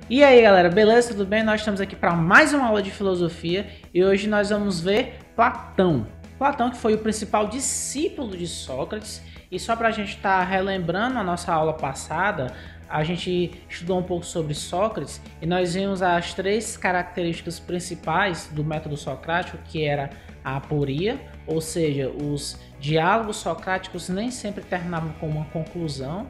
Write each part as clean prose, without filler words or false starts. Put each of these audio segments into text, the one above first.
E aí galera, beleza? Tudo bem? Nós estamos aqui para mais uma aula de filosofia e hoje nós vamos ver Platão. Platão que foi o principal discípulo de Sócrates, e só para a gente estar relembrando a nossa aula passada, a gente estudou um pouco sobre Sócrates e nós vimos as três características principais do método socrático, que era a aporia, ou seja, os diálogos socráticos nem sempre terminavam com uma conclusão.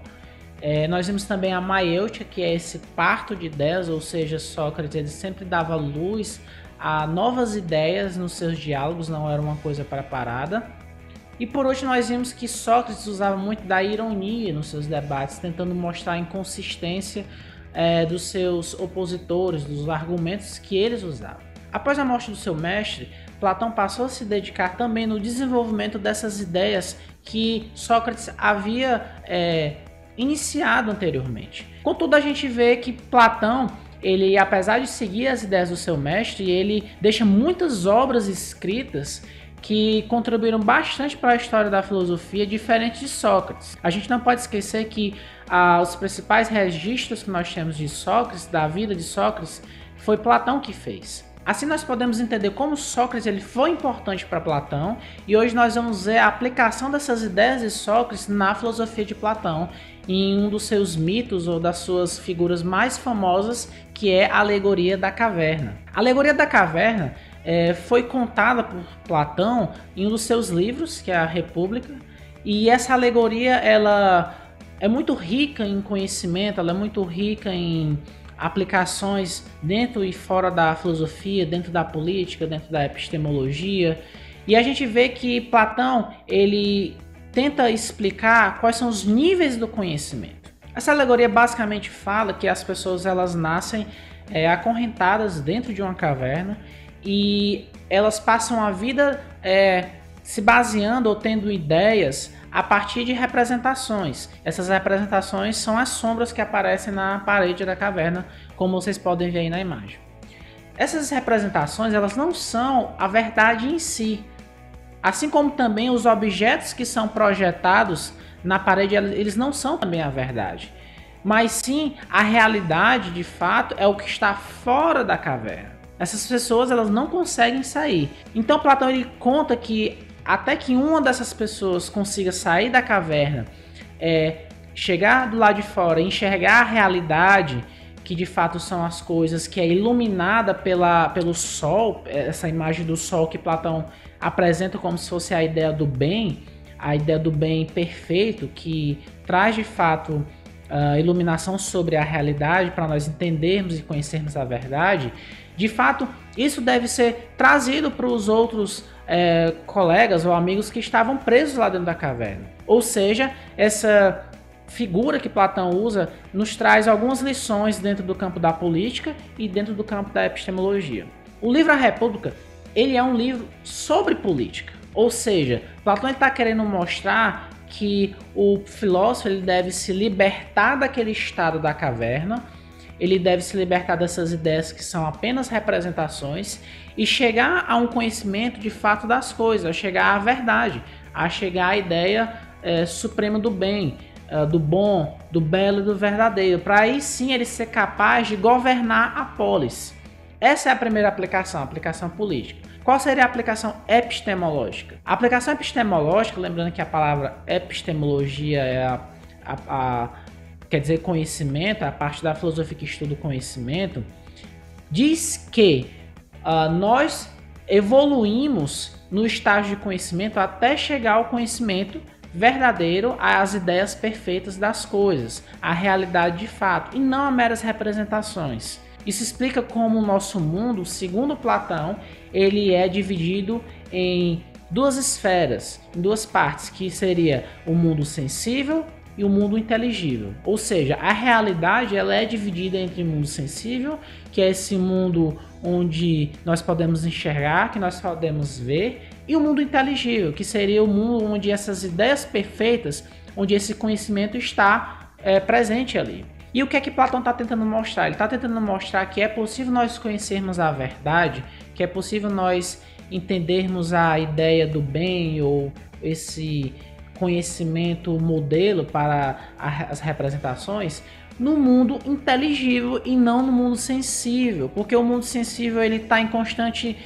Nós vimos também a maiêutica, que é esse parto de ideias, ou seja, Sócrates ele sempre dava luz a novas ideias nos seus diálogos, não era uma coisa preparada. E por último nós vimos que Sócrates usava muito da ironia nos seus debates, tentando mostrar a inconsistência dos seus opositores, dos argumentos que eles usavam. Após a morte do seu mestre, Platão passou a se dedicar também no desenvolvimento dessas ideias que Sócrates havia iniciado anteriormente. Contudo, a gente vê que Platão, ele, apesar de seguir as ideias do seu mestre, ele deixa muitas obras escritas que contribuíram bastante para a história da filosofia, diferente de Sócrates. A gente não pode esquecer que os principais registros que nós temos de Sócrates, da vida de Sócrates, foi Platão que fez. Assim nós podemos entender como Sócrates ele foi importante para Platão, e hoje nós vamos ver a aplicação dessas ideias de Sócrates na filosofia de Platão, em um dos seus mitos ou das suas figuras mais famosas, que é a alegoria da caverna. A alegoria da caverna foi contada por Platão em um dos seus livros, que é a República, e essa alegoria ela é muito rica em conhecimento, ela é muito rica em aplicações dentro e fora da filosofia, dentro da política, dentro da epistemologia. E a gente vê que Platão ele tenta explicar quais são os níveis do conhecimento. Essa alegoria basicamente fala que as pessoas elas nascem acorrentadas dentro de uma caverna e elas passam a vida se baseando ou tendo ideias a partir de representações. Essas representações são as sombras que aparecem na parede da caverna, como vocês podem ver aí na imagem. Essas representações elas não são a verdade em si, assim como também os objetos que são projetados na parede, eles não são também a verdade, mas sim a realidade de fato é o que está fora da caverna. Essas pessoas elas não conseguem sair. Então Platão ele conta que até que uma dessas pessoas consiga sair da caverna, chegar do lado de fora, enxergar a realidade, que de fato são as coisas, que é iluminada pelo sol, essa imagem do sol que Platão apresenta como se fosse a ideia do bem perfeito, que traz de fato iluminação sobre a realidade para nós entendermos e conhecermos a verdade. De fato, isso deve ser trazido para os outros colegas ou amigos que estavam presos lá dentro da caverna. Ou seja, essa figura que Platão usa nos traz algumas lições dentro do campo da política e dentro do campo da epistemologia. O livro A República, ele é um livro sobre política. Ou seja, Platão está querendo mostrar que o filósofo ele deve se libertar daquele estado da caverna, ele deve se libertar dessas ideias que são apenas representações e chegar a um conhecimento de fato das coisas, a chegar à verdade, a chegar à ideia suprema do bem, do bom, do belo e do verdadeiro, para aí sim ele ser capaz de governar a polis. Essa é a primeira aplicação, a aplicação política. Qual seria a aplicação epistemológica? A aplicação epistemológica, lembrando que a palavra epistemologia quer dizer conhecimento, a parte da filosofia que estuda o conhecimento, diz que nós evoluímos no estágio de conhecimento até chegar ao conhecimento verdadeiro, às ideias perfeitas das coisas, à realidade de fato, e não a meras representações. Isso explica como o nosso mundo, segundo Platão, ele é dividido em duas esferas, em duas partes, que seria o mundo sensível e o mundo inteligível. Ou seja, a realidade ela é dividida entre o mundo sensível, que é esse mundo onde nós podemos enxergar, que nós podemos ver, e o mundo inteligível, que seria o mundo onde essas ideias perfeitas, onde esse conhecimento está presente ali. E o que é que Platão está tentando mostrar? Ele está tentando mostrar que é possível nós conhecermos a verdade, que é possível nós entendermos a ideia do bem ou esse conhecimento modelo para as representações, no mundo inteligível e não no mundo sensível, porque o mundo sensível ele está em constante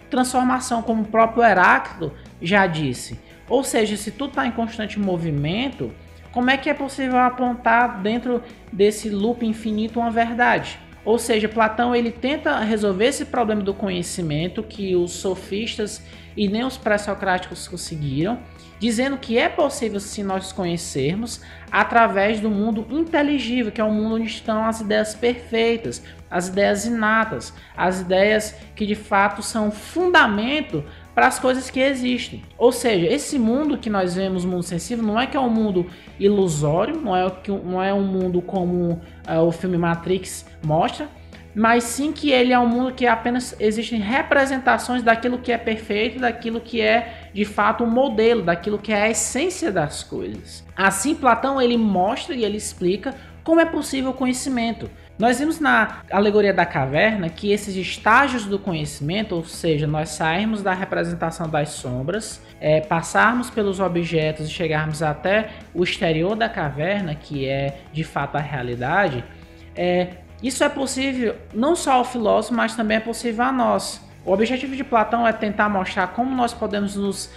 transformação, como o próprio Heráclito já disse. Ou seja, se tudo está em constante movimento, como é que é possível apontar dentro desse loop infinito uma verdade? Ou seja, Platão ele tenta resolver esse problema do conhecimento que os sofistas e nem os pré-socráticos conseguiram, dizendo que é possível se nós conhecermos através do mundo inteligível, que é o mundo onde estão as ideias perfeitas, as ideias inatas, as ideias que de fato são fundamento para as coisas que existem. Ou seja, esse mundo que nós vemos, o mundo sensível, não é que é um mundo ilusório, não é um mundo como o filme Matrix mostra, mas sim que ele é um mundo que apenas existem representações daquilo que é perfeito, daquilo que é de fato um modelo, daquilo que é a essência das coisas. Assim, Platão ele mostra e ele explica como é possível o conhecimento. Nós vimos na alegoria da caverna que esses estágios do conhecimento, ou seja, nós sairmos da representação das sombras, passarmos pelos objetos e chegarmos até o exterior da caverna, que é de fato a realidade, isso é possível não só ao filósofo, mas também é possível a nós. O objetivo de Platão é tentar mostrar como nós podemos nos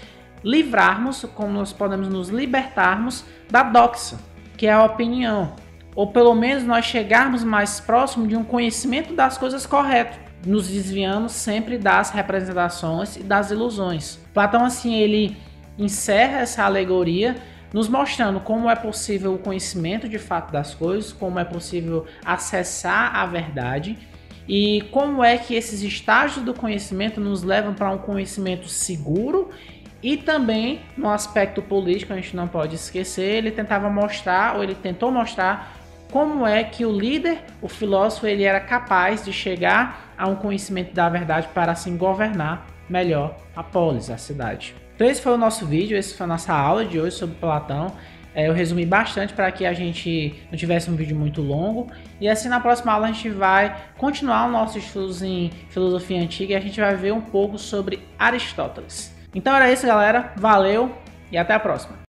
livrarmos, como nós podemos nos libertarmos da doxa, que é a opinião. Ou pelo menos nós chegarmos mais próximo de um conhecimento das coisas correto, nos desviando sempre das representações e das ilusões. Platão assim ele encerra essa alegoria nos mostrando como é possível o conhecimento de fato das coisas, como é possível acessar a verdade e como é que esses estágios do conhecimento nos levam para um conhecimento seguro. E também no aspecto político, a gente não pode esquecer, ele tentou mostrar como é que o líder, o filósofo, ele era capaz de chegar a um conhecimento da verdade para assim governar melhor a polis, a cidade. Então esse foi o nosso vídeo, essa foi a nossa aula de hoje sobre Platão. Eu resumi bastante para que a gente não tivesse um vídeo muito longo. E assim na próxima aula a gente vai continuar os nossos estudos em filosofia antiga e a gente vai ver um pouco sobre Aristóteles. Então era isso, galera. Valeu e até a próxima.